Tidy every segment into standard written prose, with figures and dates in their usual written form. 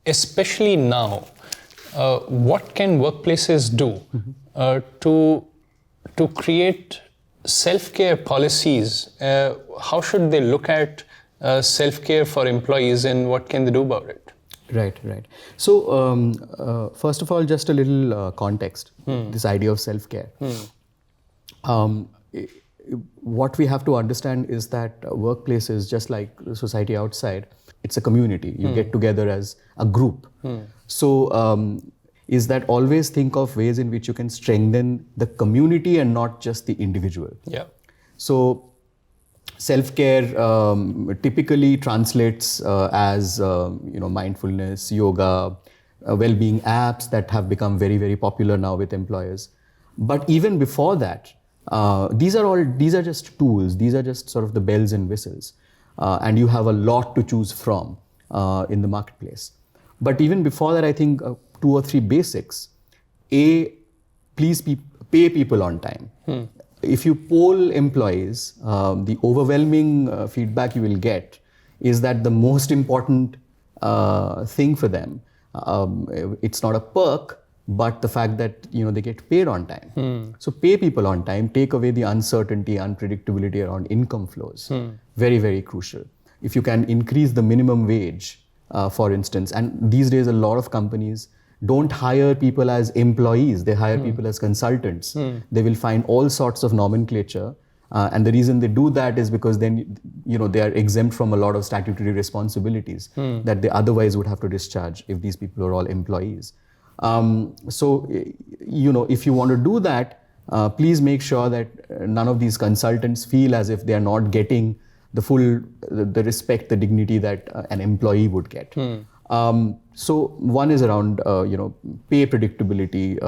especially now, what can workplaces do to create self-care policies? How should they look at self-care for employees, and what can they do about it? Right. So, first of all, just a little context, this idea of self-care. What we have to understand is that workplaces, just like society outside, it's a community. You get together as a group. So, is that always think of ways in which you can strengthen the community and not just the individual. Yeah. So, self-care typically translates as mindfulness, yoga, well-being apps that have become very, very popular now with employers. But even before that, these are just tools. These are just sort of the bells and whistles, and you have a lot to choose from in the marketplace. But even before that, I think 2 or 3 basics. Please pay people on time. If you poll employees, the overwhelming feedback you will get is that the most important thing for them, it's not a perk, but the fact that they get paid on time. So pay people on time, take away the uncertainty, unpredictability around income flows. Very, very crucial. If you can increase the minimum wage, for instance, and these days a lot of companies don't hire people as employees, they hire people as consultants. They will find all sorts of nomenclature, and the reason they do that is because then they are exempt from a lot of statutory responsibilities that they otherwise would have to discharge if these people are all employees. So if you want to do that, please make sure that none of these consultants feel as if they are not getting the respect, the dignity that an employee would get. So one is around pay predictability,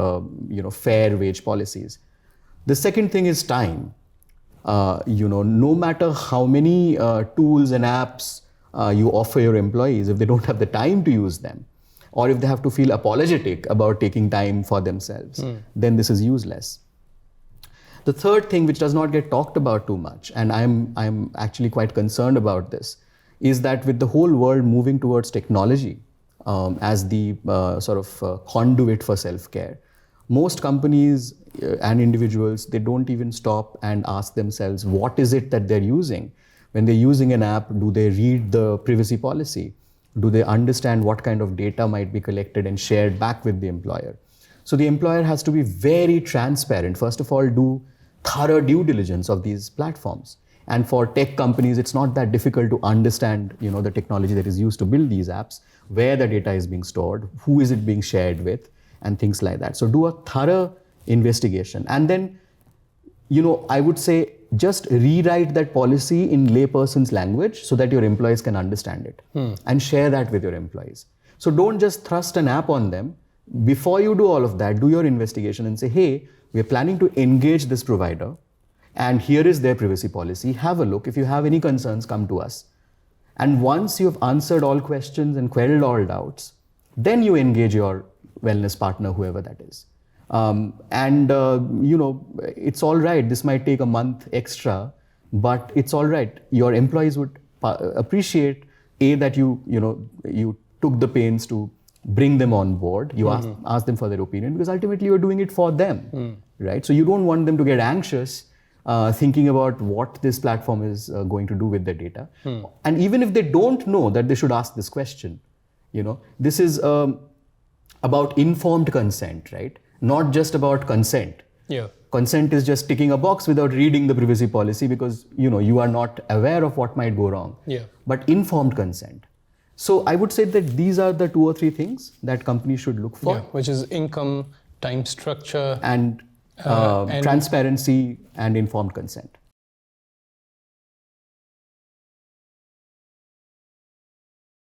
fair wage policies. The second thing is time. No matter how many tools and apps you offer your employees, if they don't have the time to use them, or if they have to feel apologetic about taking time for themselves, then this is useless. The third thing, which does not get talked about too much, and I'm actually quite concerned about this, is that with the whole world moving towards technology as the sort of conduit for self-care, most companies and individuals, they don't even stop and ask themselves, what is it that they're using? When they're using an app, do they read the privacy policy? Do they understand what kind of data might be collected and shared back with the employer? So the employer has to be very transparent. First of all, do thorough due diligence of these platforms. And for tech companies, it's not that difficult to understand, the technology that is used to build these apps, where the data is being stored, who is it being shared with, and things like that. So do a thorough investigation. And then, I would say just rewrite that policy in layperson's language so that your employees can understand it and share that with your employees. So don't just thrust an app on them. Before you do all of that, do your investigation and say, hey, we're planning to engage this provider, and here is their privacy policy. Have a look. If you have any concerns, come to us. And once you've answered all questions and quelled all doubts, then you engage your wellness partner, whoever that is. It's all right. This might take a month extra, but it's all right. Your employees would appreciate that you took the pains to bring them on board. You ask them for their opinion, because ultimately you're doing it for them, right? So you don't want them to get anxious thinking about what this platform is going to do with their data. And even if they don't know that they should ask this question, this is about informed consent, right? Not just about consent. Yeah. Consent is just ticking a box without reading the privacy policy because, you are not aware of what might go wrong. Yeah. But informed consent. So I would say that these are the 2 or 3 things that companies should look for. Yeah, which is income, time structure, and transparency and informed consent.